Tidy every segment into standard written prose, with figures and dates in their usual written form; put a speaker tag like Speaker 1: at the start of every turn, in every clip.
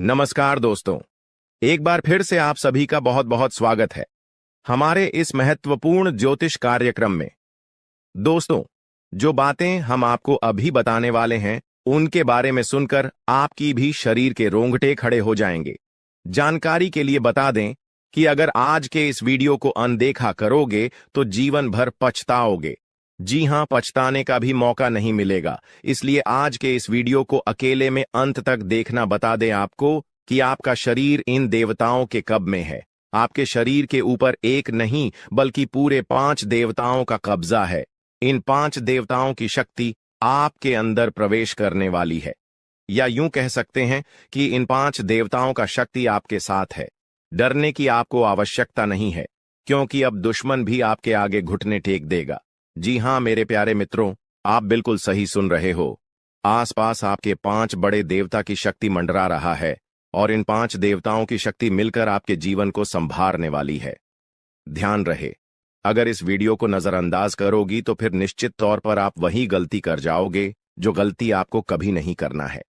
Speaker 1: नमस्कार दोस्तों। एक बार फिर से आप सभी का बहुत बहुत स्वागत है हमारे इस महत्वपूर्ण ज्योतिष कार्यक्रम में। दोस्तों, जो बातें हम आपको अभी बताने वाले हैं उनके बारे में सुनकर आपकी भी शरीर के रोंगटे खड़े हो जाएंगे। जानकारी के लिए बता दें कि अगर आज के इस वीडियो को अनदेखा करोगे तो जीवन भर पछताओगे। जी हां, पछताने का भी मौका नहीं मिलेगा। इसलिए आज के इस वीडियो को अकेले में अंत तक देखना बता दें आपको कि आपका शरीर इन देवताओं के कब में है। आपके शरीर के ऊपर एक नहीं बल्कि पूरे 5 देवताओं का कब्जा है। इन 5 देवताओं की शक्ति आपके अंदर प्रवेश करने वाली है, या यूं कह सकते हैं कि इन 5 देवताओं का शक्ति आपके साथ है। डरने की आपको आवश्यकता नहीं है, क्योंकि अब दुश्मन भी आपके आगे घुटने टेक देगा। जी हां मेरे प्यारे मित्रों, आप बिल्कुल सही सुन रहे हो। आसपास आपके 5 बड़े देवता की शक्ति मंडरा रहा है और इन 5 देवताओं की शक्ति मिलकर आपके जीवन को संभारने वाली है। ध्यान रहे, अगर इस वीडियो को नजरअंदाज करोगी तो फिर निश्चित तौर पर आप वही गलती कर जाओगे जो गलती आपको कभी नहीं करना है।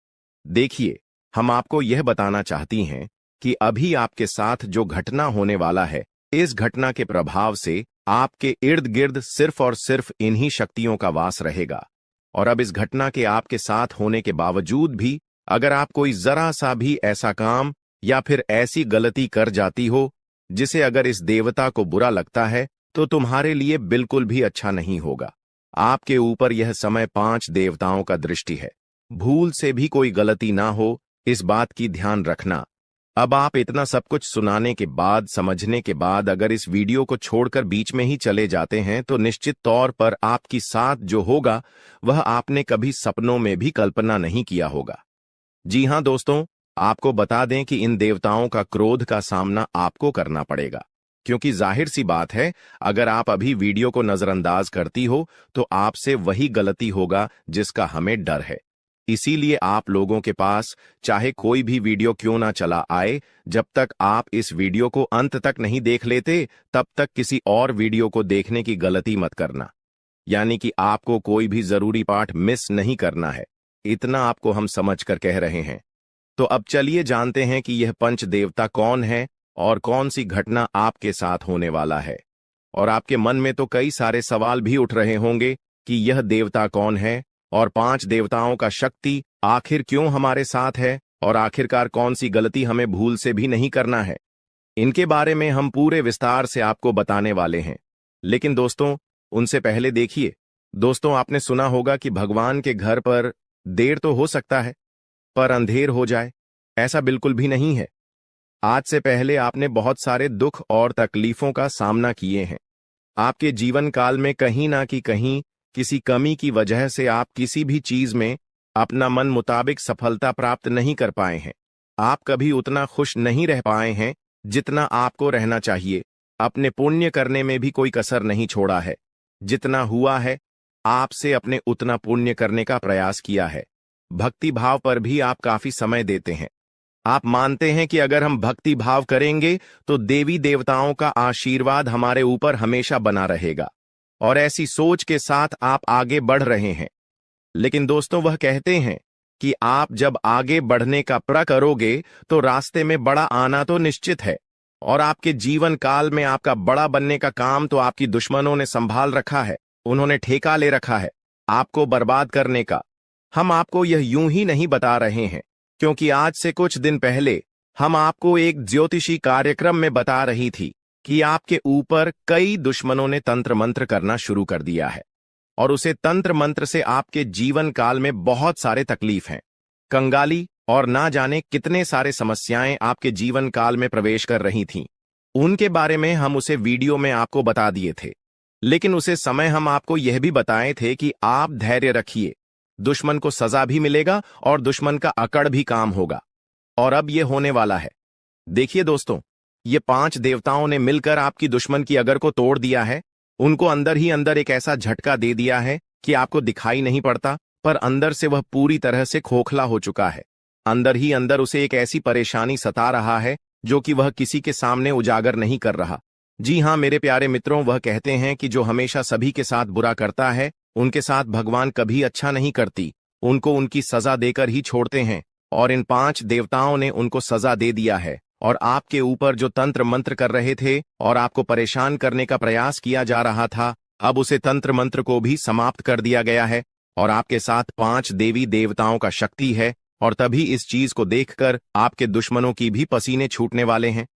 Speaker 1: देखिए, हम आपको यह बताना चाहती हैं कि अभी आपके साथ जो घटना होने वाला है, इस घटना के प्रभाव से आपके इर्द गिर्द सिर्फ और सिर्फ इन्हीं शक्तियों का वास रहेगा। और अब इस घटना के आपके साथ होने के बावजूद भी अगर आप कोई जरा सा भी ऐसा काम या फिर ऐसी गलती कर जाती हो जिसे अगर इस देवता को बुरा लगता है तो तुम्हारे लिए बिल्कुल भी अच्छा नहीं होगा। आपके ऊपर यह समय 5 देवताओं का दृष्टि है। भूल से भी कोई गलती ना हो, इस बात की ध्यान रखना। अब आप इतना सब कुछ सुनाने के बाद, समझने के बाद अगर इस वीडियो को छोड़कर बीच में ही चले जाते हैं तो निश्चित तौर पर आपके साथ जो होगा वह आपने कभी सपनों में भी कल्पना नहीं किया होगा। जी हां दोस्तों, आपको बता दें कि इन देवताओं का क्रोध का सामना आपको करना पड़ेगा, क्योंकि जाहिर सी बात है, अगर आप अभी वीडियो को नजरअंदाज करती हो तो आपसे वही गलती होगा जिसका हमें डर है। इसीलिए आप लोगों के पास चाहे कोई भी वीडियो क्यों ना चला आए, जब तक आप इस वीडियो को अंत तक नहीं देख लेते तब तक किसी और वीडियो को देखने की गलती मत करना। यानी कि आपको कोई भी जरूरी पाठ मिस नहीं करना है, इतना आपको हम समझकर कह रहे हैं। तो अब चलिए जानते हैं कि यह पंच देवता कौन है और कौन सी घटना आपके साथ होने वाला है। और आपके मन में तो कई सारे सवाल भी उठ रहे होंगे कि यह देवता कौन है और 5 देवताओं का शक्ति आखिर क्यों हमारे साथ है और आखिरकार कौन सी गलती हमें भूल से भी नहीं करना है। इनके बारे में हम पूरे विस्तार से आपको बताने वाले हैं। लेकिन दोस्तों, उनसे पहले देखिए, दोस्तों आपने सुना होगा कि भगवान के घर पर देर तो हो सकता है पर अंधेर हो जाए। ऐसा बिल्कुल भी नहीं है। आज से पहले आपने बहुत सारे दुख और तकलीफों का सामना किए हैं। आपके जीवन काल में कहीं ना कि कहीं किसी कमी की वजह से आप किसी भी चीज में अपना मन मुताबिक सफलता प्राप्त नहीं कर पाए हैं। आप कभी उतना खुश नहीं रह पाए हैं जितना आपको रहना चाहिए। अपने पुण्य करने में भी कोई कसर नहीं छोड़ा है। जितना हुआ है आपसे अपने उतना पुण्य करने का प्रयास किया है। भक्ति भाव पर भी आप काफी समय देते हैं। आप मानते हैं कि अगर हम भक्ति भाव करेंगे तो देवी देवताओं का आशीर्वाद हमारे ऊपर हमेशा बना रहेगा, और ऐसी सोच के साथ आप आगे बढ़ रहे हैं। लेकिन दोस्तों, वह कहते हैं कि आप जब आगे बढ़ने का प्रण करोगे तो रास्ते में बड़ा आना तो निश्चित है, और आपके जीवन काल में आपका बड़ा बनने का काम तो आपकी दुश्मनों ने संभाल रखा है। उन्होंने ठेका ले रखा है आपको बर्बाद करने का। हम आपको यह यूं ही नहीं बता रहे हैं, क्योंकि आज से कुछ दिन पहले हम आपको एक ज्योतिषी कार्यक्रम में बता रही थी कि आपके ऊपर कई दुश्मनों ने तंत्र मंत्र करना शुरू कर दिया है, और उसे तंत्र मंत्र से आपके जीवन काल में बहुत सारे तकलीफ हैं, कंगाली और ना जाने कितने सारे समस्याएं आपके जीवन काल में प्रवेश कर रही थीं। उनके बारे में हम उसे वीडियो में आपको बता दिए थे। लेकिन उसे समय हम आपको यह भी बताए थे कि आप धैर्य रखिए, दुश्मन को सजा भी मिलेगा और दुश्मन का अकड़ भी काम होगा। और अब यह होने वाला है। देखिए दोस्तों, ये 5 देवताओं ने मिलकर आपकी दुश्मन की अगर को तोड़ दिया है। उनको अंदर ही अंदर एक ऐसा झटका दे दिया है कि आपको दिखाई नहीं पड़ता, पर अंदर से वह पूरी तरह से खोखला हो चुका है। अंदर ही अंदर उसे एक ऐसी परेशानी सता रहा है जो कि वह किसी के सामने उजागर नहीं कर रहा। जी हां मेरे प्यारे मित्रों, वह कहते हैं कि जो हमेशा सभी के साथ बुरा करता है उनके साथ भगवान कभी अच्छा नहीं करती, उनको उनकी सजा देकर ही छोड़ते हैं। और इन 5 देवताओं ने उनको सजा दे दिया है और आपके ऊपर जो तंत्र मंत्र कर रहे थे और आपको परेशान करने का प्रयास किया जा रहा था, अब उसे तंत्र मंत्र को भी समाप्त कर दिया गया है और आपके साथ 5 देवी देवताओं का शक्ति है। और तभी इस चीज को देखकर आपके दुश्मनों की भी पसीने छूटने वाले हैं।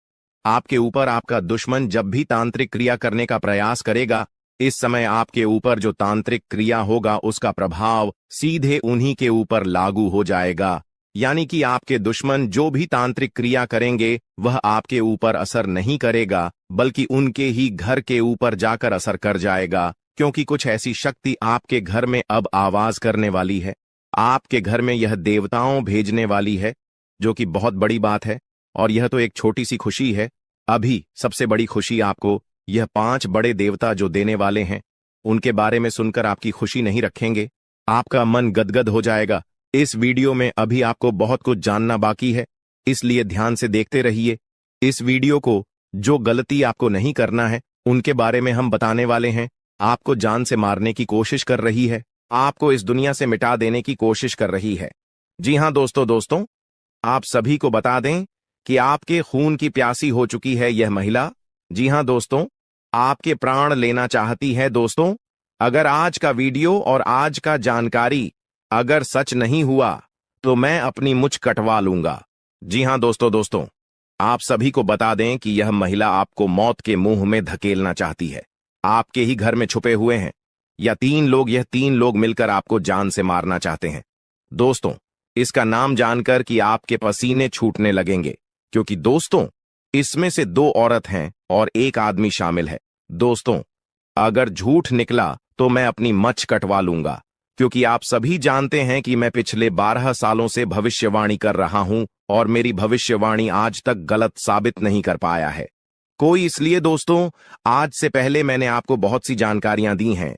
Speaker 1: आपके ऊपर आपका दुश्मन जब भी तांत्रिक क्रिया करने का प्रयास करेगा, इस समय आपके ऊपर जो तांत्रिक क्रिया होगा उसका प्रभाव सीधे उन्हीं के ऊपर लागू हो जाएगा। यानी कि आपके दुश्मन जो भी तांत्रिक क्रिया करेंगे वह आपके ऊपर असर नहीं करेगा, बल्कि उनके ही घर के ऊपर जाकर असर कर जाएगा, क्योंकि कुछ ऐसी शक्ति आपके घर में अब आवाज करने वाली है। आपके घर में यह देवताओं भेजने वाली है, जो कि बहुत बड़ी बात है। और यह तो एक छोटी सी खुशी है। अभी सबसे बड़ी खुशी आपको यह 5 बड़े देवता जो देने वाले हैं, उनके बारे में सुनकर आपकी खुशी नहीं रखेंगे, आपका मन गदगद हो जाएगा। इस वीडियो में अभी आपको बहुत कुछ जानना बाकी है, इसलिए ध्यान से देखते रहिए। इस वीडियो को जो गलती आपको नहीं करना है उनके बारे में हम बताने वाले हैं। आपको जान से मारने की कोशिश कर रही है, आपको इस दुनिया से मिटा देने की कोशिश कर रही है। जी हां दोस्तों, आप सभी को बता दें कि आपके खून की प्यासी हो चुकी है यह महिला। जी हां दोस्तों, आपके प्राण लेना चाहती है। दोस्तों, अगर आज का वीडियो और आज का जानकारी अगर सच नहीं हुआ तो मैं अपनी मुझ कटवा लूंगा। जी हां दोस्तों, आप सभी को बता दें कि यह महिला आपको मौत के मुंह में धकेलना चाहती है। आपके ही घर में छुपे हुए हैं यह 3 लोग मिलकर आपको जान से मारना चाहते हैं। दोस्तों, इसका नाम जानकर कि आपके पसीने छूटने लगेंगे, क्योंकि दोस्तों इसमें से 2 औरत हैं और 1 आदमी शामिल है। दोस्तों, अगर झूठ निकला तो मैं अपनी मच कटवा लूंगा, क्योंकि आप सभी जानते हैं कि मैं पिछले 12 सालों से भविष्यवाणी कर रहा हूं और मेरी भविष्यवाणी आज तक गलत साबित नहीं कर पाया है कोई। इसलिए दोस्तों, आज से पहले मैंने आपको बहुत सी जानकारियां दी हैं,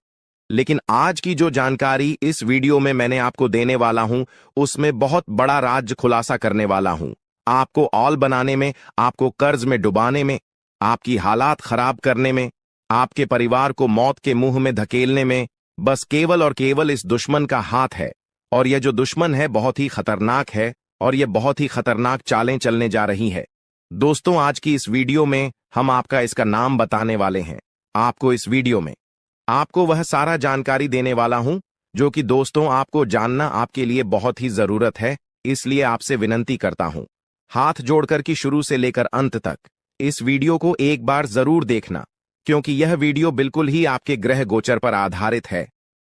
Speaker 1: लेकिन आज की जो जानकारी इस वीडियो में मैंने आपको देने वाला हूं, उसमें बहुत बड़ा राज खुलासा करने वाला हूं। आपको ऑल बनाने में, आपको कर्ज में डुबाने में, आपकी हालात खराब करने में, आपके परिवार को मौत के मुंह में धकेलने में बस केवल और केवल इस दुश्मन का हाथ है। और यह जो दुश्मन है बहुत ही खतरनाक है और यह बहुत ही खतरनाक चालें चलने जा रही है। दोस्तों, आज की इस वीडियो में हम आपका इसका नाम बताने वाले हैं। आपको इस वीडियो में आपको वह सारा जानकारी देने वाला हूं जो कि दोस्तों आपको जानना आपके लिए बहुत ही जरूरत है। इसलिए आपसे विनती करता हूं, हाथ जोड़कर कि शुरू से लेकर अंत तक इस वीडियो को एक बार जरूर देखना, क्योंकि यह वीडियो बिल्कुल ही आपके ग्रह गोचर पर आधारित है,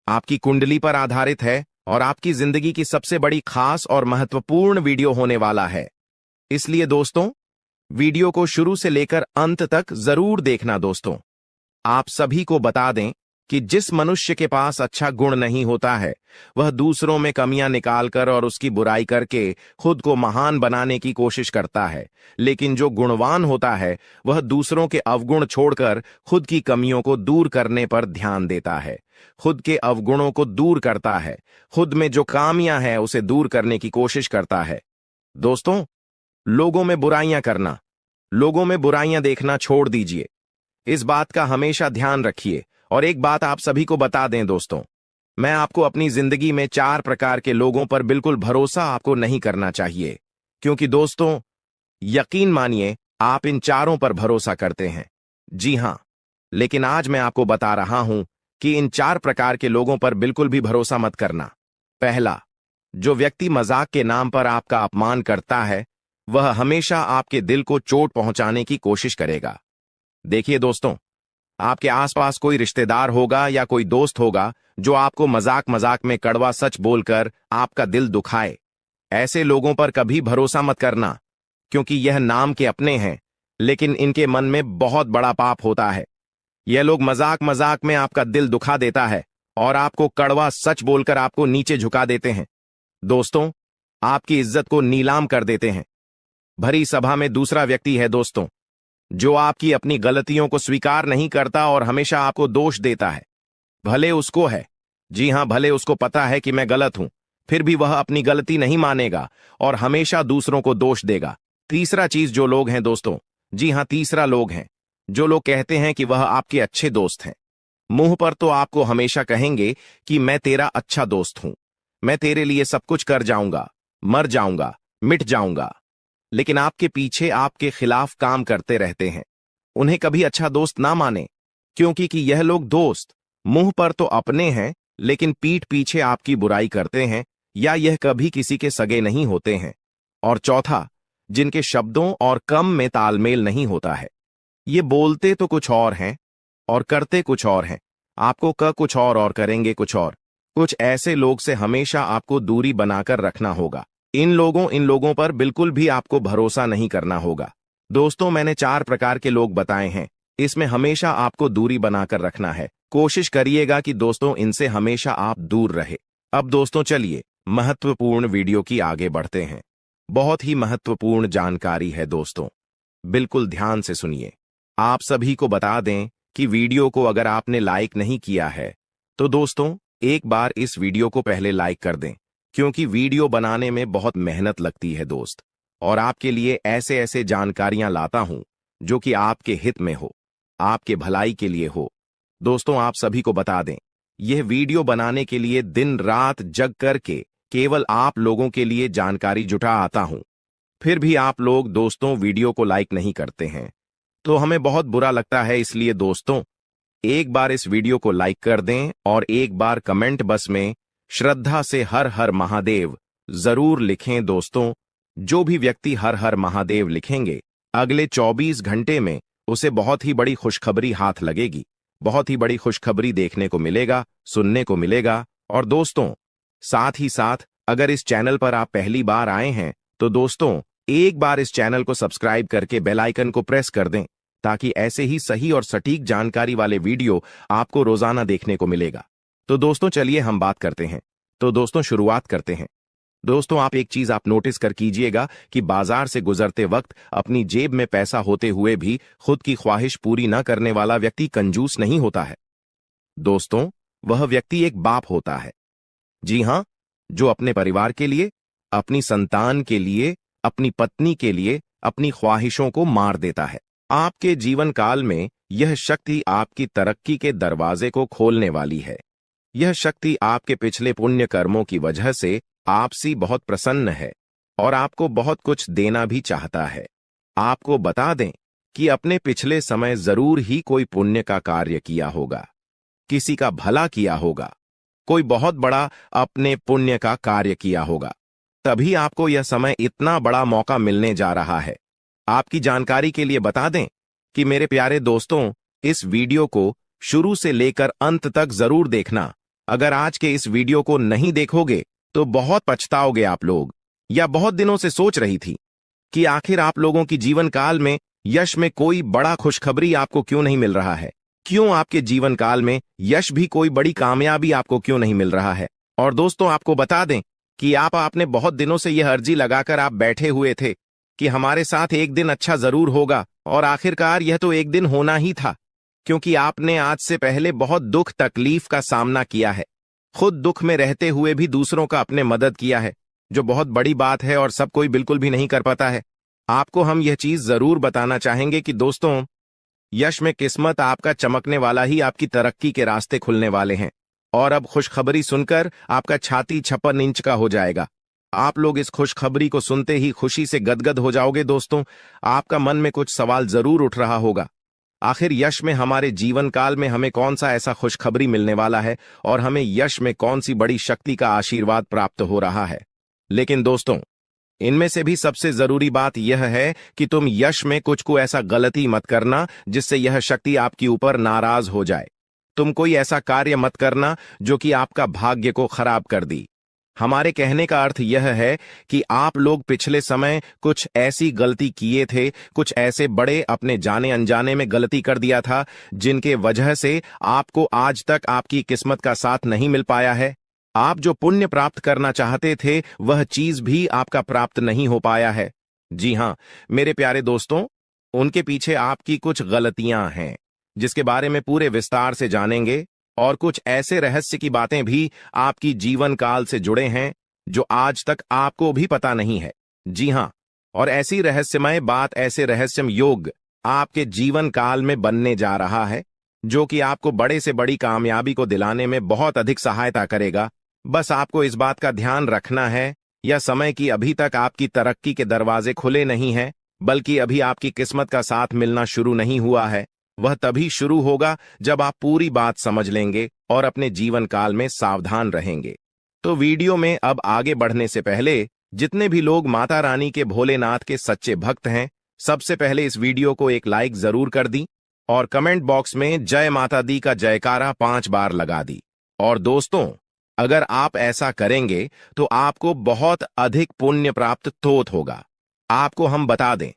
Speaker 1: आपकी कुंडली पर आधारित है और आपकी जिंदगी की सबसे बड़ी खास और महत्वपूर्ण वीडियो होने वाला है। इसलिए दोस्तों, वीडियो को शुरू से लेकर अंत तक जरूर देखना। दोस्तों, आप सभी को बता दें कि जिस मनुष्य के पास अच्छा गुण नहीं होता है वह दूसरों में कमियां निकालकर और उसकी बुराई करके खुद को महान बनाने की कोशिश करता है, लेकिन जो गुणवान होता है वह दूसरों के अवगुण छोड़कर खुद की कमियों को दूर करने पर ध्यान देता है, खुद के अवगुणों को दूर करता है, खुद में जो खामियां हैं उसे दूर करने की कोशिश करता है। दोस्तों, लोगों में बुराइयां करना, लोगों में बुराइयां देखना छोड़ दीजिए। इस बात का हमेशा ध्यान रखिए। और एक बात आप सभी को बता दें दोस्तों, मैं आपको अपनी जिंदगी में 4 प्रकार के लोगों पर बिल्कुल भरोसा आपको नहीं करना चाहिए, क्योंकि दोस्तों यकीन मानिए आप इन चारों पर भरोसा करते हैं। जी हां, लेकिन आज मैं आपको बता रहा हूं कि इन 4 प्रकार के लोगों पर बिल्कुल भी भरोसा मत करना। पहला, जो व्यक्ति मजाक के नाम पर आपका अपमान करता है वह हमेशा आपके दिल को चोट पहुंचाने की कोशिश करेगा। देखिए दोस्तों, आपके आसपास कोई रिश्तेदार होगा या कोई दोस्त होगा जो आपको मजाक मजाक में कड़वा सच बोलकर आपका दिल दुखाए। ऐसे लोगों पर कभी भरोसा मत करना, क्योंकि यह नाम के अपने हैं लेकिन इनके मन में बहुत बड़ा पाप होता है। यह लोग मजाक मजाक में आपका दिल दुखा देता है और आपको कड़वा सच बोलकर आपको नीचे झुका देते हैं। दोस्तों, आपकी इज्जत को नीलाम कर देते हैं। भरी सभा में दूसरा व्यक्ति है दोस्तों जो आपकी अपनी गलतियों को स्वीकार नहीं करता और हमेशा आपको दोष देता है। भले उसको है, जी हां, भले उसको पता है कि मैं गलत हूं, फिर भी वह अपनी गलती नहीं मानेगा और हमेशा दूसरों को दोष देगा। तीसरा चीज जो लोग हैं दोस्तों, जी हां, तीसरा लोग हैं जो लोग कहते हैं कि वह आपके अच्छे दोस्त हैं। मुंह पर तो आपको हमेशा कहेंगे कि मैं तेरा अच्छा दोस्त हूं, मैं तेरे लिए सब कुछ कर जाऊंगा, मर जाऊंगा, मिट जाऊंगा। लेकिन आपके पीछे आपके खिलाफ काम करते रहते हैं। उन्हें कभी अच्छा दोस्त ना माने, क्योंकि कि यह लोग दोस्त मुंह पर तो अपने हैं, लेकिन पीठ पीछे आपकी बुराई करते हैं, या यह कभी किसी के सगे नहीं होते हैं। और चौथा, जिनके शब्दों और काम में तालमेल नहीं होता है। ये बोलते तो कुछ और हैं और करते कुछ और हैं। आपको कुछ और करेंगे कुछ और। कुछ ऐसे लोग से हमेशा आपको दूरी बनाकर रखना होगा। इन लोगों पर बिल्कुल भी आपको भरोसा नहीं करना होगा। दोस्तों, मैंने 4 प्रकार के लोग बताए हैं। इसमें हमेशा आपको दूरी बनाकर रखना है। कोशिश करिएगा कि दोस्तों इनसे हमेशा आप दूर रहे। अब दोस्तों चलिए महत्वपूर्ण वीडियो की आगे बढ़ते हैं। बहुत ही महत्वपूर्ण जानकारी है दोस्तों, बिल्कुल ध्यान से सुनिए। आप सभी को बता दें कि वीडियो को अगर आपने लाइक नहीं किया है तो दोस्तों एक बार इस वीडियो को पहले लाइक कर दें, क्योंकि वीडियो बनाने में बहुत मेहनत लगती है दोस्त, और आपके लिए ऐसे ऐसे जानकारियां लाता हूं जो कि आपके हित में हो, आपके भलाई के लिए हो। दोस्तों, आप सभी को बता दें, यह वीडियो बनाने के लिए दिन रात जग करके केवल आप लोगों के लिए जानकारी जुटा आता हूं। फिर भी आप लोग दोस्तों वीडियो को लाइक नहीं करते हैं, तो हमें बहुत बुरा लगता है। इसलिए दोस्तों एक बार इस वीडियो को लाइक कर दें और एक बार कमेंट बॉक्स में श्रद्धा से हर हर महादेव जरूर लिखें। दोस्तों, जो भी व्यक्ति हर हर महादेव लिखेंगे, अगले 24 घंटे में उसे बहुत ही बड़ी खुशखबरी हाथ लगेगी, बहुत ही बड़ी खुशखबरी देखने को मिलेगा, सुनने को मिलेगा। और दोस्तों साथ ही साथ अगर इस चैनल पर आप पहली बार आए हैं तो दोस्तों एक बार इस चैनल को सब्सक्राइब करके बेल आइकन को प्रेस कर दें, ताकि ऐसे ही सही और सटीक जानकारी वाले वीडियो आपको रोजाना देखने को मिलेगा। तो दोस्तों चलिए हम बात करते हैं। तो दोस्तों शुरुआत करते हैं। दोस्तों आप एक चीज आप नोटिस कर कीजिएगा कि बाजार से गुजरते वक्त अपनी जेब में पैसा होते हुए भी खुद की ख्वाहिश पूरी न करने वाला व्यक्ति कंजूस नहीं होता है। दोस्तों वह व्यक्ति एक बाप होता है। जी हां, जो अपने परिवार के लिए, अपनी संतान के लिए, अपनी पत्नी के लिए अपनी ख्वाहिशों को मार देता है। आपके जीवन काल में यह शक्ति आपकी तरक्की के दरवाजे को खोलने वाली है। यह शक्ति आपके पिछले पुण्य कर्मों की वजह से आपसे बहुत प्रसन्न है और आपको बहुत कुछ देना भी चाहता है। आपको बता दें कि अपने पिछले समय जरूर ही कोई पुण्य का कार्य किया होगा, किसी का भला किया होगा, कोई बहुत बड़ा अपने पुण्य का कार्य किया होगा, तभी आपको यह समय इतना बड़ा मौका मिलने जा रहा है। आपकी जानकारी के लिए बता दें कि मेरे प्यारे दोस्तों, इस वीडियो को शुरू से लेकर अंत तक जरूर देखना। अगर आज के इस वीडियो को नहीं देखोगे तो बहुत पछताओगे आप लोग। या बहुत दिनों से सोच रही थी कि आखिर आप लोगों की जीवन काल में यश में कोई बड़ा खुशखबरी आपको क्यों नहीं मिल रहा है, क्यों आपके जीवन काल में यश भी कोई बड़ी कामयाबी आपको क्यों नहीं मिल रहा है। और दोस्तों आपको बता दें कि आपने बहुत दिनों से यह अर्जी लगाकर आप बैठे हुए थे कि हमारे साथ एक दिन अच्छा जरूर होगा, और आखिरकार यह तो एक दिन होना ही था, क्योंकि आपने आज से पहले बहुत दुख तकलीफ का सामना किया है। खुद दुख में रहते हुए भी दूसरों का अपने मदद किया है, जो बहुत बड़ी बात है और सब कोई बिल्कुल भी नहीं कर पाता है। आपको हम यह चीज जरूर बताना चाहेंगे कि दोस्तों यश में किस्मत आपका चमकने वाला ही आपकी तरक्की के रास्ते खुलने वाले हैं। और अब खुशखबरी सुनकर आपका छाती 56 इंच का हो जाएगा। आप लोग इस खुशखबरी को सुनते ही खुशी से गदगद हो जाओगे। दोस्तों आपका मन में कुछ सवाल जरूर उठ रहा होगा, आखिर यश में हमारे जीवन काल में हमें कौन सा ऐसा खुशखबरी मिलने वाला है और हमें यश में कौन सी बड़ी शक्ति का आशीर्वाद प्राप्त हो रहा है। लेकिन दोस्तों इनमें से भी सबसे जरूरी बात यह है कि तुम यश में कुछ को ऐसा गलती मत करना जिससे यह शक्ति आपके ऊपर नाराज हो जाए। तुम कोई ऐसा कार्य मत करना जो कि आपका भाग्य को खराब कर दी। हमारे कहने का अर्थ यह है कि आप लोग पिछले समय कुछ ऐसी गलती किए थे, कुछ ऐसे बड़े अपने जाने अनजाने में गलती कर दिया था जिनके वजह से आपको आज तक आपकी किस्मत का साथ नहीं मिल पाया है। आप जो पुण्य प्राप्त करना चाहते थे वह चीज भी आपका प्राप्त नहीं हो पाया है। जी हां मेरे प्यारे दोस्तों, उनके पीछे आपकी कुछ गलतियां हैं जिसके बारे में पूरे विस्तार से जानेंगे, और कुछ ऐसे रहस्य की बातें भी आपकी जीवन काल से जुड़े हैं जो आज तक आपको भी पता नहीं है। जी हां, और ऐसी रहस्यमय बात, ऐसे रहस्यमय योग आपके जीवन काल में बनने जा रहा है जो कि आपको बड़े से बड़ी कामयाबी को दिलाने में बहुत अधिक सहायता करेगा। बस आपको इस बात का ध्यान रखना है, या समय की अभी तक आपकी तरक्की के दरवाजे खुले नहीं हैं, बल्कि अभी आपकी किस्मत का साथ मिलना शुरू नहीं हुआ है, वह तभी शुरू होगा जब आप पूरी बात समझ लेंगे और अपने जीवन काल में सावधान रहेंगे। तो वीडियो में अब आगे बढ़ने से पहले जितने भी लोग माता रानी के भोलेनाथ के सच्चे भक्त हैं, सबसे पहले इस वीडियो को एक लाइक जरूर कर दी और कमेंट बॉक्स में जय माता दी का जयकारा 5 बार लगा दी। और दोस्तों, अगर आप ऐसा करेंगे तो आपको बहुत अधिक पुण्य प्राप्त तोत होगा। आपको हम बता दें,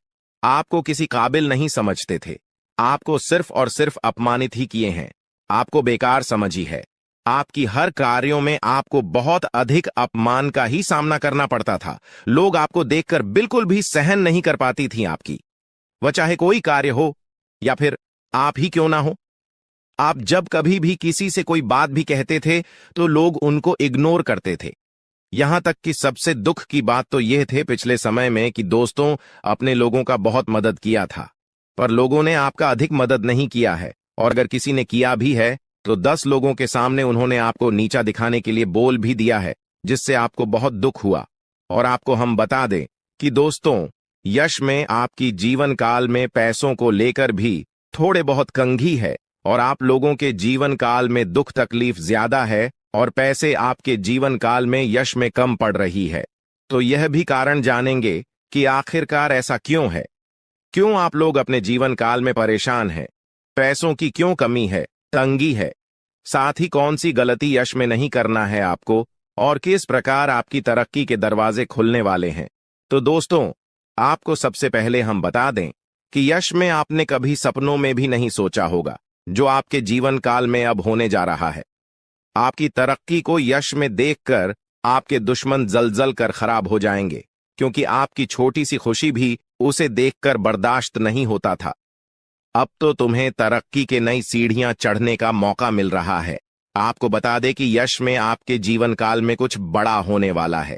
Speaker 1: आपको किसी काबिल नहीं समझते थे, आपको सिर्फ और सिर्फ अपमानित ही किए हैं, आपको बेकार समझी है। आपकी हर कार्यों में आपको बहुत अधिक अपमान का ही सामना करना पड़ता था। लोग आपको देखकर बिल्कुल भी सहन नहीं कर पाती थी आपकी, वह चाहे कोई कार्य हो या फिर आप ही क्यों ना हो। आप जब कभी भी किसी से कोई बात भी कहते थे तो लोग उनको इग्नोर करते थे। यहां तक कि सबसे दुख की बात तो यह थे पिछले समय में कि दोस्तों अपने लोगों का बहुत मदद किया था, पर लोगों ने आपका अधिक मदद नहीं किया है, और अगर किसी ने किया भी है तो 10 लोगों के सामने उन्होंने आपको नीचा दिखाने के लिए बोल भी दिया है, जिससे आपको बहुत दुख हुआ। और आपको हम बता दें कि दोस्तों, यश में आपकी जीवन काल में पैसों को लेकर भी थोड़े बहुत कंघी है, और आप लोगों के जीवन काल में दुख तकलीफ ज्यादा है और पैसे आपके जीवन काल में यश में कम पड़ रही है। तो यह भी कारण जानेंगे कि आखिरकार ऐसा क्यों है, क्यों आप लोग अपने जीवन काल में परेशान हैं, पैसों की क्यों कमी है, तंगी है, साथ ही कौन सी गलती यश में नहीं करना है आपको, और किस प्रकार आपकी तरक्की के दरवाजे खुलने वाले हैं। तो दोस्तों, आपको सबसे पहले हम बता दें कि यश में आपने कभी सपनों में भी नहीं सोचा होगा जो आपके जीवन काल में अब होने जा रहा है। आपकी तरक्की को यश में देखकर आपके दुश्मन जल कर खराब हो जाएंगे, क्योंकि आपकी छोटी सी खुशी भी उसे देखकर बर्दाश्त नहीं होता था। अब तो तुम्हें तरक्की के नई सीढ़ियां चढ़ने का मौका मिल रहा है। आपको बता दें कि यश में आपके जीवन काल में कुछ बड़ा होने वाला है।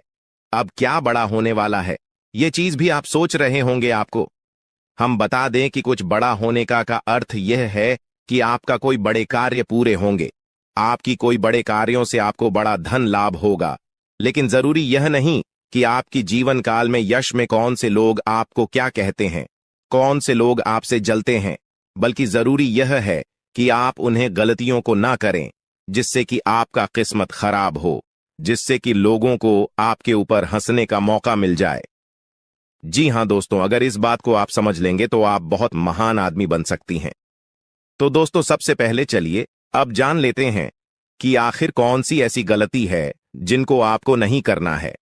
Speaker 1: अब क्या बड़ा होने वाला है, ये चीज भी आप सोच रहे होंगे। आपको हम बता दें कि कुछ बड़ा होने का अर्थ यह है कि आपका कोई बड़े कार्य पूरे होंगे, आपकी कोई बड़े कार्यों से आपको बड़ा धन लाभ होगा। लेकिन जरूरी यह नहीं कि आपकी जीवन काल में यश में कौन से लोग आपको क्या कहते हैं, कौन से लोग आपसे जलते हैं, बल्कि जरूरी यह है कि आप उन्हें गलतियों को ना करें जिससे कि आपका किस्मत खराब हो, जिससे कि लोगों को आपके ऊपर हंसने का मौका मिल जाए। जी हां दोस्तों, अगर इस बात को आप समझ लेंगे तो आप बहुत महान आदमी बन सकती हैं। तो दोस्तों, सबसे पहले चलिए अब जान लेते हैं कि आखिर कौन सी ऐसी गलती है जिनको आपको नहीं करना है।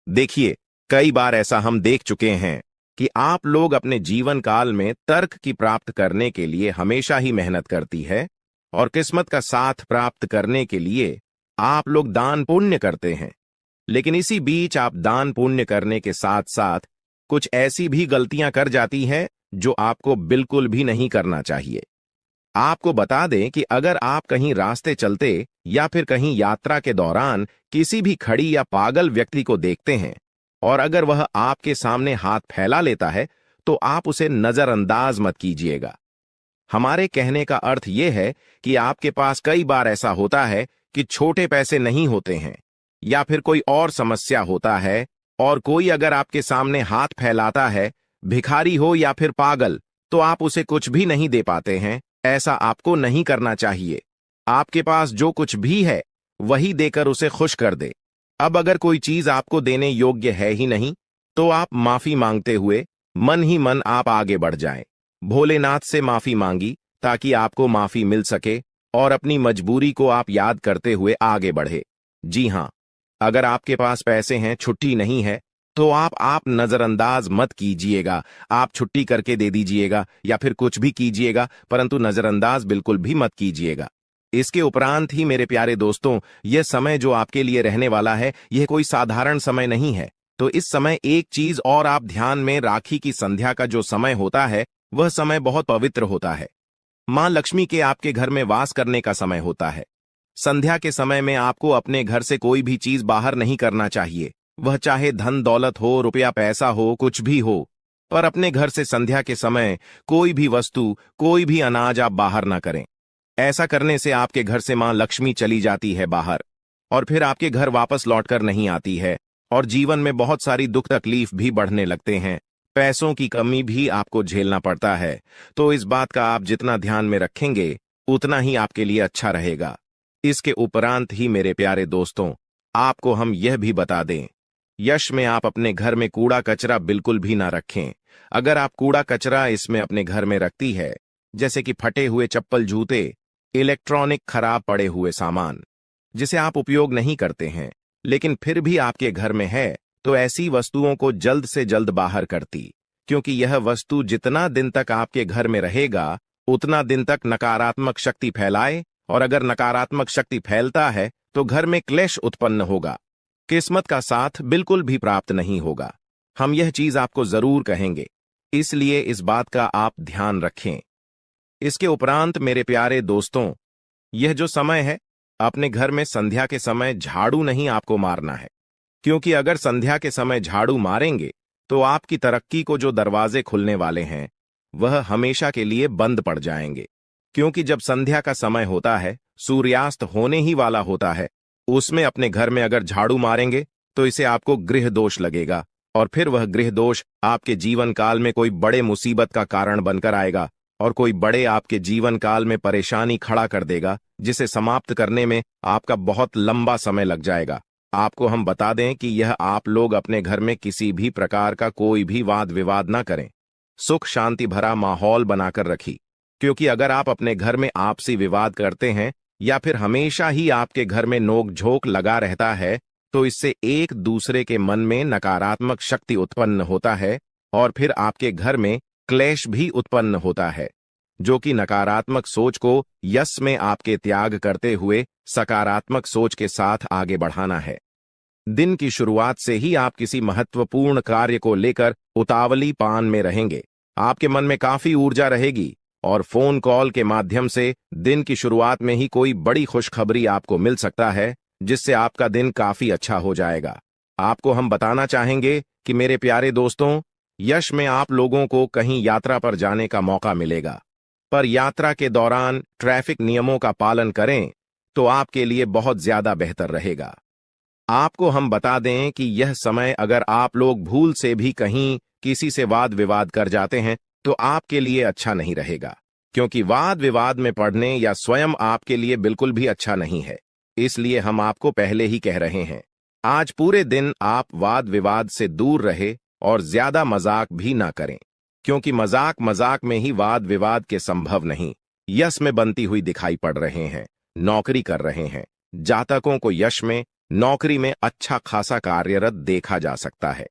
Speaker 1: देखिए, कई बार ऐसा हम देख चुके हैं कि आप लोग अपने जीवन काल में तर्क की प्राप्त करने के लिए हमेशा ही मेहनत करती है, और किस्मत का साथ प्राप्त करने के लिए आप लोग दान पुण्य करते हैं। लेकिन इसी बीच आप दान पुण्य करने के साथ साथ कुछ ऐसी भी गलतियां कर जाती हैं जो आपको बिल्कुल भी नहीं करना चाहिए। आपको बता दें कि अगर आप कहीं रास्ते चलते या फिर कहीं यात्रा के दौरान किसी भी खड़ी या पागल व्यक्ति को देखते हैं, और अगर वह आपके सामने हाथ फैला लेता है, तो आप उसे नजरअंदाज मत कीजिएगा। हमारे कहने का अर्थ यह है कि आपके पास कई बार ऐसा होता है कि छोटे पैसे नहीं होते हैं, या फिर कोई और समस्या होता है, और कोई अगर आपके सामने हाथ फैलाता है, भिखारी हो या फिर पागल, तो आप उसे कुछ भी नहीं दे पाते हैं। ऐसा आपको नहीं करना चाहिए। आपके पास जो कुछ भी है वही देकर उसे खुश कर दे। अब अगर कोई चीज आपको देने योग्य है ही नहीं, तो आप माफी मांगते हुए मन ही मन आप आगे बढ़ जाएं। भोलेनाथ से माफी मांगी ताकि आपको माफी मिल सके, और अपनी मजबूरी को आप याद करते हुए आगे बढ़े। जी हां, अगर आपके पास पैसे हैं, छुट्टी नहीं है, तो आप नजरअंदाज मत कीजिएगा। आप छुट्टी करके दे दीजिएगा या फिर कुछ भी कीजिएगा, परंतु नजरअंदाज बिल्कुल भी मत कीजिएगा। इसके उपरांत ही मेरे प्यारे दोस्तों, यह समय जो आपके लिए रहने वाला है, यह कोई साधारण समय नहीं है। तो इस समय एक चीज और आप ध्यान में, राखी की संध्या का जो समय होता है, वह समय बहुत पवित्र होता है। मां लक्ष्मी के आपके घर में वास करने का समय होता है। संध्या के समय में आपको अपने घर से कोई भी चीज बाहर नहीं करना चाहिए, वह चाहे धन दौलत हो, रुपया पैसा हो, कुछ भी हो, पर अपने घर से संध्या के समय कोई भी वस्तु, कोई भी अनाज आप बाहर ना करें। ऐसा करने से आपके घर से मां लक्ष्मी चली जाती है बाहर, और फिर आपके घर वापस लौटकर नहीं आती है, और जीवन में बहुत सारी दुख तकलीफ भी बढ़ने लगते हैं। पैसों की कमी भी आपको झेलना पड़ता है। तो इस बात का आप जितना ध्यान में रखेंगे उतना ही आपके लिए अच्छा रहेगा। इसके उपरांत ही मेरे प्यारे दोस्तों, आपको हम यह भी बता दें, यश में आप अपने घर में कूड़ा कचरा बिल्कुल भी ना रखें। अगर आप कूड़ा कचरा इसमें अपने घर में रखती है, जैसे कि फटे हुए चप्पल जूते, इलेक्ट्रॉनिक खराब पड़े हुए सामान जिसे आप उपयोग नहीं करते हैं लेकिन फिर भी आपके घर में है, तो ऐसी वस्तुओं को जल्द से जल्द बाहर करती, क्योंकि यह वस्तु जितना दिन तक आपके घर में रहेगा उतना दिन तक नकारात्मक शक्ति फैलाए, और अगर नकारात्मक शक्ति फैलता है तो घर में क्लेश उत्पन्न होगा, किस्मत का साथ बिल्कुल भी प्राप्त नहीं होगा। हम यह चीज आपको जरूर कहेंगे, इसलिए इस बात का आप ध्यान रखें। इसके उपरांत मेरे प्यारे दोस्तों, यह जो समय है, अपने घर में संध्या के समय झाड़ू नहीं आपको मारना है, क्योंकि अगर संध्या के समय झाड़ू मारेंगे तो आपकी तरक्की को जो दरवाजे खुलने वाले हैं वह हमेशा के लिए बंद पड़ जाएंगे। क्योंकि जब संध्या का समय होता है, सूर्यास्त होने ही वाला होता है, उसमें अपने घर में अगर झाड़ू मारेंगे तो इसे आपको गृह दोष लगेगा, और फिर वह गृह दोष आपके जीवन काल में कोई बड़े मुसीबत का कारण बनकर आएगा और कोई बड़े आपके जीवन काल में परेशानी खड़ा कर देगा, जिसे समाप्त करने में आपका बहुत लंबा समय लग जाएगा। आपको हम बता दें कि यह आप लोग अपने घर में किसी भी प्रकार का कोई भी वाद विवाद ना करें, सुख शांति भरा माहौल बनाकर रखी, क्योंकि अगर आप अपने घर में आपसी विवाद करते हैं या फिर हमेशा ही आपके घर में नोक झोंक लगा रहता है, तो इससे एक दूसरे के मन में नकारात्मक शक्ति उत्पन्न होता है और फिर आपके घर में क्लेश भी उत्पन्न होता है, जो कि नकारात्मक सोच को यश में आपके त्याग करते हुए सकारात्मक सोच के साथ आगे बढ़ाना है। दिन की शुरुआत से ही आप किसी महत्वपूर्ण कार्य को लेकर उतावली पान में रहेंगे। आपके मन में काफी ऊर्जा रहेगी और फोन कॉल के माध्यम से दिन की शुरुआत में ही कोई बड़ी खुशखबरी आपको मिल सकता है, जिससे आपका दिन काफी अच्छा हो जाएगा। आपको हम बताना चाहेंगे कि मेरे प्यारे दोस्तों, यश में आप लोगों को कहीं यात्रा पर जाने का मौका मिलेगा, पर यात्रा के दौरान ट्रैफिक नियमों का पालन करें तो आपके लिए बहुत ज्यादा बेहतर रहेगा। आपको हम बता दें कि यह समय अगर आप लोग भूल से भी कहीं किसी से वाद विवाद कर जाते हैं तो आपके लिए अच्छा नहीं रहेगा, क्योंकि वाद विवाद में पड़ने या स्वयं आपके लिए बिल्कुल भी अच्छा नहीं है। इसलिए हम आपको पहले ही कह रहे हैं, आज पूरे दिन आप वाद विवाद से दूर रहे और ज्यादा मजाक भी ना करें, क्योंकि मजाक मजाक में ही वाद विवाद के संभव नहीं यश में बनती हुई दिखाई पड़ रहे हैं। नौकरी कर रहे हैं जातकों को यश में नौकरी में अच्छा खासा कार्यरत देखा जा सकता है।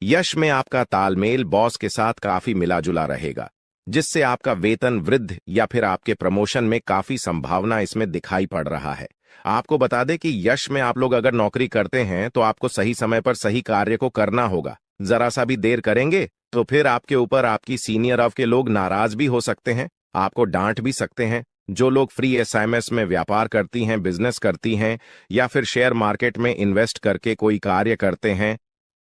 Speaker 1: यश में आपका तालमेल बॉस के साथ काफी मिला जुला रहेगा, जिससे आपका वेतन वृद्ध या फिर आपके प्रमोशन में काफी संभावना इसमें दिखाई पड़ रहा है। आपको बता दें कि यश में आप लोग अगर नौकरी करते हैं तो आपको सही समय पर सही कार्य को करना होगा। जरा सा भी देर करेंगे तो फिर आपके ऊपर आपकी सीनियर ऑफ के लोग नाराज भी हो सकते हैं, आपको डांट भी सकते हैं। जो लोग फ्री एसएमएस में व्यापार करती हैं, बिजनेस करती हैं या फिर शेयर मार्केट में इन्वेस्ट करके कोई कार्य करते हैं,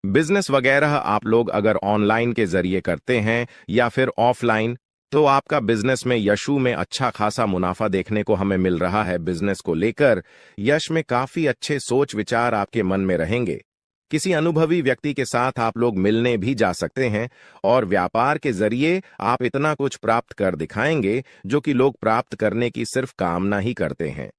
Speaker 1: बिजनेस वगैरह आप लोग अगर ऑनलाइन के जरिए करते हैं या फिर ऑफलाइन, तो आपका बिजनेस में यशु में अच्छा खासा मुनाफा देखने को हमें मिल रहा है। बिजनेस को लेकर यश में काफी अच्छे सोच विचार आपके मन में रहेंगे। किसी अनुभवी व्यक्ति के साथ आप लोग मिलने भी जा सकते हैं और व्यापार के जरिए आप इतना कुछ प्राप्त कर दिखाएंगे जो कि लोग प्राप्त करने की सिर्फ कामना ही करते हैं।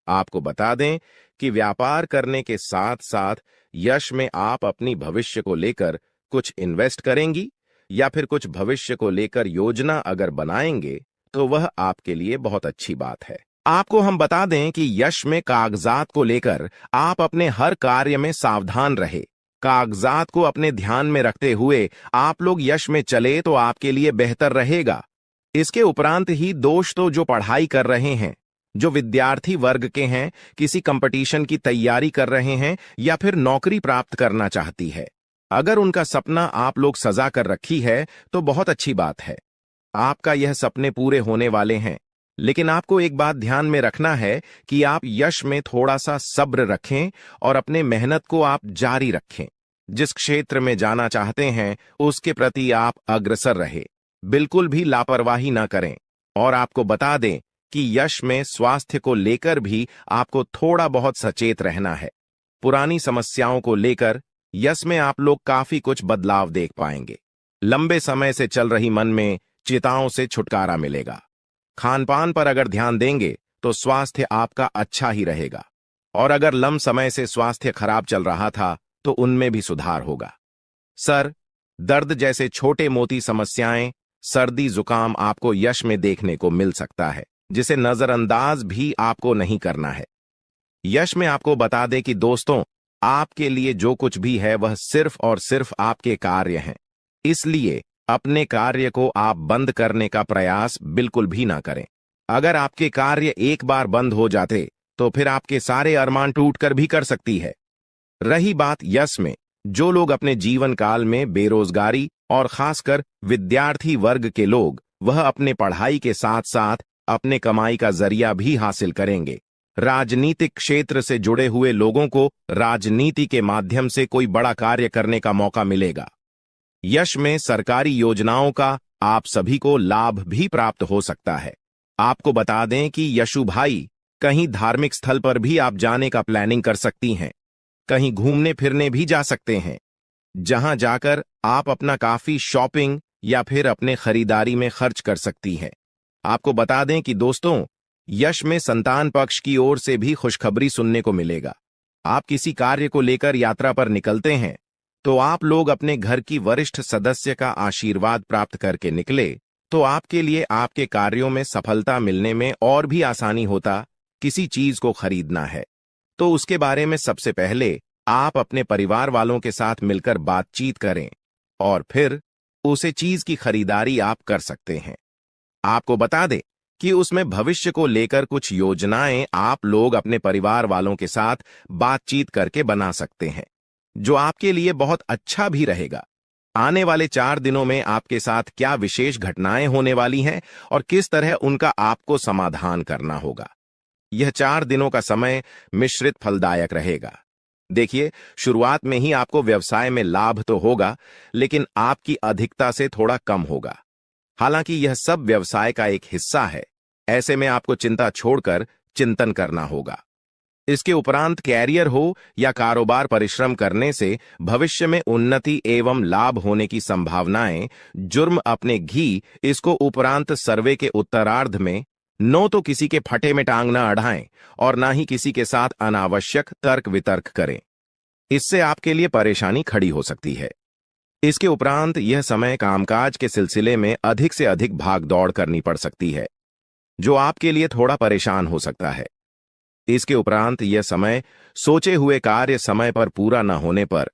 Speaker 1: आपको बता दें कि व्यापार करने के साथ साथ यश में आप अपनी भविष्य को लेकर कुछ इन्वेस्ट करेंगी या फिर कुछ भविष्य को लेकर योजना अगर बनाएंगे तो वह आपके लिए बहुत अच्छी बात है। आपको हम बता दें कि यश में कागजात को लेकर आप अपने हर कार्य में सावधान रहे। कागजात को अपने ध्यान में रखते हुए आप लोग यश में चले तो आपके लिए बेहतर रहेगा। इसके उपरांत ही दोस्तों जो पढ़ाई कर रहे हैं, जो विद्यार्थी वर्ग के हैं, किसी कंपटीशन की तैयारी कर रहे हैं या फिर नौकरी प्राप्त करना चाहती है, अगर उनका सपना आप लोग सजा कर रखी है तो बहुत अच्छी बात है। आपका यह सपने पूरे होने वाले हैं, लेकिन आपको एक बात ध्यान में रखना है कि आप यश में थोड़ा सा सब्र रखें और अपने मेहनत को आप जारी रखें। जिस क्षेत्र में जाना चाहते हैं उसके प्रति आप अग्रसर रहे, बिल्कुल भी लापरवाही ना करें। और आपको बता दें कि यश में स्वास्थ्य को लेकर भी आपको थोड़ा बहुत सचेत रहना है। पुरानी समस्याओं को लेकर यश में आप लोग काफी कुछ बदलाव देख पाएंगे। लंबे समय से चल रही मन में चिंताओं से छुटकारा मिलेगा। खान पान पर अगर ध्यान देंगे तो स्वास्थ्य आपका अच्छा ही रहेगा, और अगर लंबे समय से स्वास्थ्य खराब चल रहा था तो उनमें भी सुधार होगा। सर दर्द जैसे छोटे मोटी समस्याएं, सर्दी जुकाम आपको यश में देखने को मिल सकता है, जिसे नजरअंदाज भी आपको नहीं करना है। यश में आपको बता दें कि दोस्तों, आपके लिए जो कुछ भी है वह सिर्फ और सिर्फ आपके कार्य हैं। इसलिए अपने कार्य को आप बंद करने का प्रयास बिल्कुल भी ना करें। अगर आपके कार्य एक बार बंद हो जाते तो फिर आपके सारे अरमान टूटकर भी कर सकती है। रही बात यश में, जो लोग अपने जीवन काल में बेरोजगारी और खासकर विद्यार्थी वर्ग के लोग, वह अपने पढ़ाई के साथ साथ अपने कमाई का जरिया भी हासिल करेंगे। राजनीतिक क्षेत्र से जुड़े हुए लोगों को राजनीति के माध्यम से कोई बड़ा कार्य करने का मौका मिलेगा। यश में सरकारी योजनाओं का आप सभी को लाभ भी प्राप्त हो सकता है। आपको बता दें कि यशु भाई, कहीं धार्मिक स्थल पर भी आप जाने का प्लानिंग कर सकती हैं। कहीं घूमने फिरने भी जा सकते हैं, जहां जाकर आप अपना काफी शॉपिंग या फिर अपने खरीदारी में खर्च कर सकती हैं। आपको बता दें कि दोस्तों, यश में संतान पक्ष की ओर से भी खुशखबरी सुनने को मिलेगा। आप किसी कार्य को लेकर यात्रा पर निकलते हैं तो आप लोग अपने घर की वरिष्ठ सदस्य का आशीर्वाद प्राप्त करके निकले तो आपके लिए आपके कार्यों में सफलता मिलने में और भी आसानी होता। किसी चीज को खरीदना है तो उसके बारे में सबसे पहले आप अपने परिवार वालों के साथ मिलकर बातचीत करें और फिर उसे चीज की खरीदारी आप कर सकते हैं। आपको बता दें कि उसमें भविष्य को लेकर कुछ योजनाएं आप लोग अपने परिवार वालों के साथ बातचीत करके बना सकते हैं, जो आपके लिए बहुत अच्छा भी रहेगा। आने वाले 4 दिनों में आपके साथ क्या विशेष घटनाएं होने वाली हैं और किस तरह उनका आपको समाधान करना होगा। यह 4 दिनों का समय मिश्रित फलदायक रहेगा। देखिए, शुरुआत में ही आपको व्यवसाय में लाभ तो होगा, लेकिन आपकी अधिकता से थोड़ा कम होगा। हालांकि यह सब व्यवसाय का एक हिस्सा है, ऐसे में आपको चिंता छोड़कर चिंतन करना होगा। इसके उपरांत कैरियर हो या कारोबार, परिश्रम करने से भविष्य में उन्नति एवं लाभ होने की संभावनाएं। जुर्म अपने घी, इसको उपरांत सर्वे के उत्तरार्ध में नो तो किसी के फटे में टांग न अड़ाएं और ना ही किसी के साथ अनावश्यक तर्क वितर्क करें। इससे आपके लिए परेशानी खड़ी हो सकती है। इसके उपरांत यह समय कामकाज के सिलसिले में अधिक से अधिक भाग दौड़ करनी पड़ सकती है, जो आपके लिए थोड़ा परेशान हो सकता है। इसके उपरांत यह समय सोचे हुए कार्य समय पर पूरा न होने पर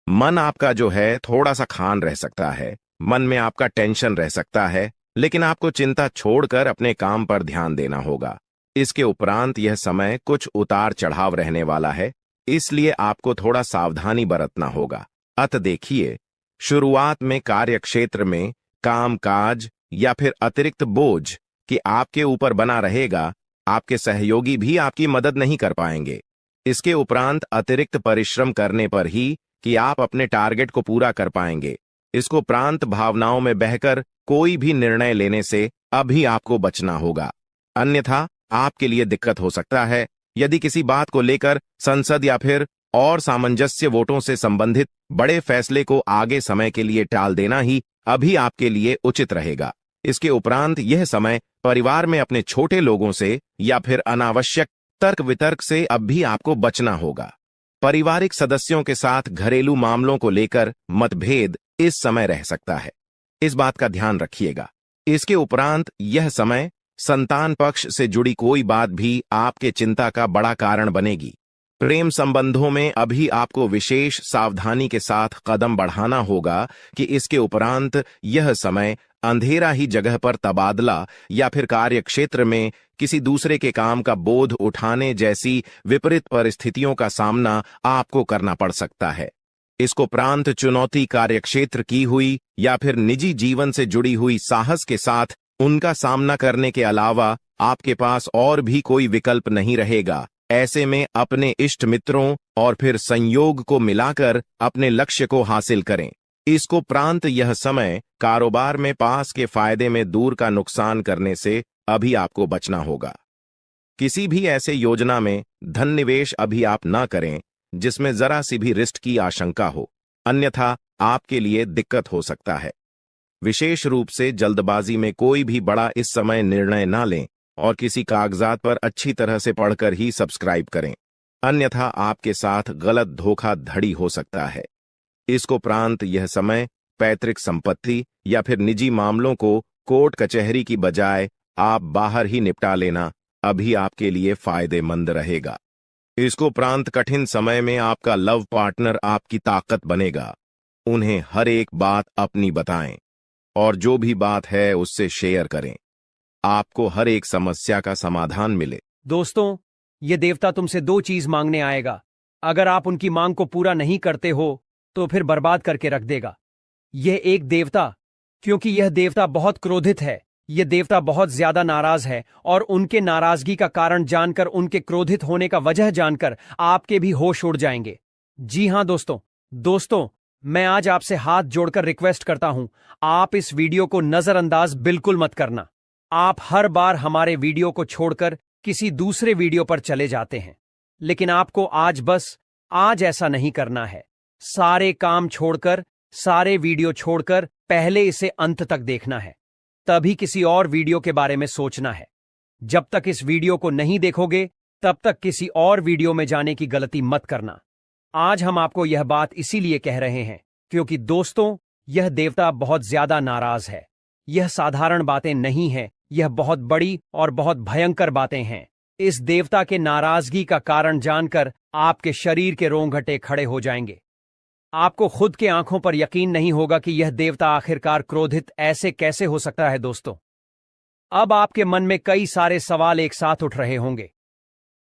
Speaker 1: मन आपका जो है थोड़ा सा खान रह सकता है। मन में आपका टेंशन रह सकता है, लेकिन आपको चिंता छोड़कर अपने काम पर ध्यान देना होगा। इसके उपरांत यह समय कुछ उतार चढ़ाव रहने वाला है, इसलिए आपको थोड़ा सावधानी बरतना होगा। अतः देखिए, शुरुआत में कार्य क्षेत्र में काम काज या फिर अतिरिक्त बोझ कि आपके ऊपर बना रहेगा। आपके सहयोगी भी आपकी मदद नहीं कर पाएंगे। इसके उपरांत अतिरिक्त परिश्रम करने पर ही कि आप अपने टारगेट को पूरा कर पाएंगे। इसको प्रांत भावनाओं में बहकर कोई भी निर्णय लेने से अभी आपको बचना होगा, अन्यथा आपके लिए दिक्कत हो सकता है। यदि किसी बात को लेकर संसद या फिर और सामंजस्य वोटों से संबंधित बड़े फैसले को आगे समय के लिए टाल देना ही अभी आपके लिए उचित रहेगा। इसके उपरांत यह समय परिवार में अपने छोटे लोगों से या फिर अनावश्यक तर्क वितर्क से अब भी आपको बचना होगा। पारिवारिक सदस्यों के साथ घरेलू मामलों को लेकर मतभेद इस समय रह सकता है, इस बात का ध्यान रखिएगा। इसके उपरांत यह समय संतान पक्ष से जुड़ी कोई बात भी आपके चिंता का बड़ा कारण बनेगी। प्रेम संबंधों में अभी आपको विशेष सावधानी के साथ कदम बढ़ाना होगा कि इसके उपरांत यह समय अंधेरा ही जगह पर तबादला या फिर कार्य क्षेत्र में किसी दूसरे के काम का बोझ उठाने जैसी विपरीत परिस्थितियों का सामना आपको करना पड़ सकता है। इसको प्रांत चुनौती कार्य क्षेत्र की हुई या फिर निजी जीवन से जुड़ी हुई साहस के साथ उनका सामना करने के अलावा आपके पास और भी कोई विकल्प नहीं रहेगा। ऐसे में अपने इष्ट मित्रों और फिर संयोग को मिलाकर अपने लक्ष्य को हासिल करें। इसको प्रांत यह समय कारोबार में पास के फायदे में दूर का नुकसान करने से अभी आपको बचना होगा। किसी भी ऐसे योजना में धन निवेश अभी आप ना करें जिसमें जरा सी भी रिस्क की आशंका हो, अन्यथा आपके लिए दिक्कत हो सकता है। विशेष रूप से जल्दबाजी में कोई भी बड़ा इस समय निर्णय ना लें और किसी कागजात पर अच्छी तरह से पढ़कर ही सब्सक्राइब करें, अन्यथा आपके साथ गलत धोखाधड़ी हो सकता है। इसकोपरांत यह समय पैतृक संपत्ति या फिर निजी मामलों को कोर्ट कचहरी की बजाय आप बाहर ही निपटा लेना अभी आपके लिए फायदेमंद रहेगा। इसकोपरांत कठिन समय में आपका लव पार्टनर आपकी ताकत बनेगा। उन्हें हर एक बात अपनी बताएं और जो भी बात है उससे शेयर करें। आपको हर एक समस्या का समाधान मिले।
Speaker 2: दोस्तों, ये देवता तुमसे दो चीज मांगने आएगा। अगर आप उनकी मांग को पूरा नहीं करते हो तो फिर बर्बाद करके रख देगा। यह एक देवता, क्योंकि यह देवता बहुत क्रोधित है, यह देवता बहुत ज्यादा नाराज है और उनके नाराजगी का कारण जानकर, उनके क्रोधित होने का वजह जानकर आपके भी होश उड़ जाएंगे। जी हां दोस्तों, मैं आज आपसे हाथ जोड़कर रिक्वेस्ट करता हूं, आप इस वीडियो को नजरअंदाज बिल्कुल मत करना। आप हर बार हमारे वीडियो को छोड़कर किसी दूसरे वीडियो पर चले जाते हैं, लेकिन आपको आज ऐसा नहीं करना है। सारे काम छोड़कर, सारे वीडियो छोड़कर पहले इसे अंत तक देखना है, तभी किसी और वीडियो के बारे में सोचना है। जब तक इस वीडियो को नहीं देखोगे तब तक किसी और वीडियो में जाने की गलती मत करना। आज हम आपको यह बात इसीलिए कह रहे हैं क्योंकि दोस्तों, यह देवता बहुत ज्यादा नाराज है। यह साधारण बातें नहीं हैं, यह बहुत बड़ी और बहुत भयंकर बातें हैं। इस देवता के नाराजगी का कारण जानकर आपके शरीर के रोंगटे खड़े हो जाएंगे। आपको खुद के आंखों पर यकीन नहीं होगा कि यह देवता आखिरकार क्रोधित ऐसे कैसे हो सकता है। दोस्तों, अब आपके मन में कई सारे सवाल एक साथ उठ रहे होंगे,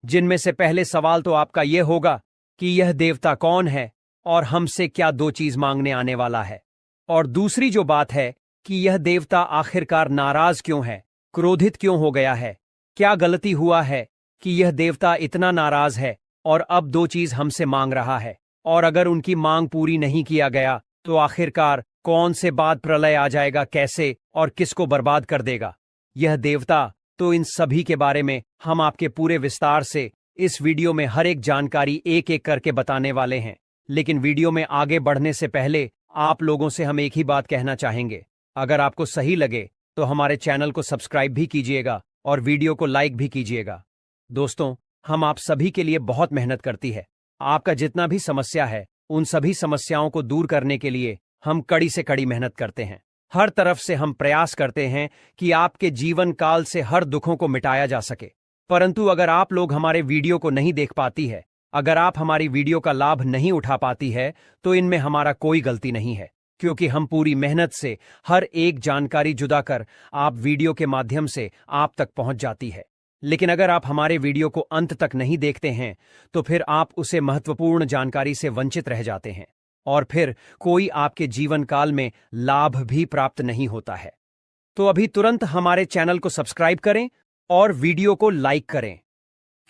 Speaker 2: जिनमें से पहले सवाल तो आपका यह होगा कि यह देवता कौन है और हमसे क्या दो चीज मांगने आने वाला है। और दूसरी जो बात है कि यह देवता आखिरकार नाराज क्यों है, क्रोधित क्यों हो गया है, क्या गलती हुआ है कि यह देवता इतना नाराज है और अब दो चीज हमसे मांग रहा है। और अगर उनकी मांग पूरी नहीं किया गया तो आखिरकार कौन से बाद प्रलय आ जाएगा, कैसे और किसको बर्बाद कर देगा यह देवता। तो इन सभी के बारे में हम आपके पूरे विस्तार से इस वीडियो में हर एक जानकारी एक एक करके बताने वाले हैं। लेकिन वीडियो में आगे बढ़ने से पहले आप लोगों से हम एक ही बात कहना चाहेंगे, अगर आपको सही लगे तो हमारे चैनल को सब्सक्राइब भी कीजिएगा और वीडियो को लाइक भी कीजिएगा। दोस्तों, हम आप सभी के लिए बहुत मेहनत करती है। आपका जितना भी समस्या है, उन सभी समस्याओं को दूर करने के लिए हम कड़ी से कड़ी मेहनत करते हैं। हर तरफ से हम प्रयास करते हैं कि आपके जीवन काल से हर दुखों को मिटाया जा सके। परंतु अगर आप लोग हमारे वीडियो को नहीं देख पाती है, अगर आप हमारी वीडियो का लाभ नहीं उठा पाती है, तो इनमें हमारा कोई गलती नहीं है, क्योंकि हम पूरी मेहनत से हर एक जानकारी जुदा कर आप वीडियो के माध्यम से आप तक पहुंच जाती है। लेकिन अगर आप हमारे वीडियो को अंत तक नहीं देखते हैं तो फिर आप उसे महत्वपूर्ण जानकारी से वंचित रह जाते हैं और फिर कोई आपके जीवन काल में लाभ भी प्राप्त नहीं होता है। तो अभी तुरंत हमारे चैनल को सब्सक्राइब करें और वीडियो को लाइक करें,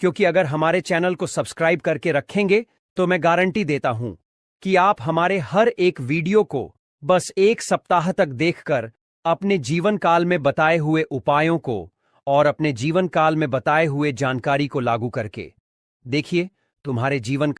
Speaker 2: क्योंकि अगर हमारे चैनल को सब्सक्राइब करके रखेंगे तो मैं गारंटी देता हूं कि आप हमारे हर एक वीडियो को बस एक सप्ताह तक देखकर अपने जीवन काल में बताए हुए उपायों को और अपने जीवन काल में बताए हुए जानकारी को लागू करके देखिए, तुम्हारे जीवन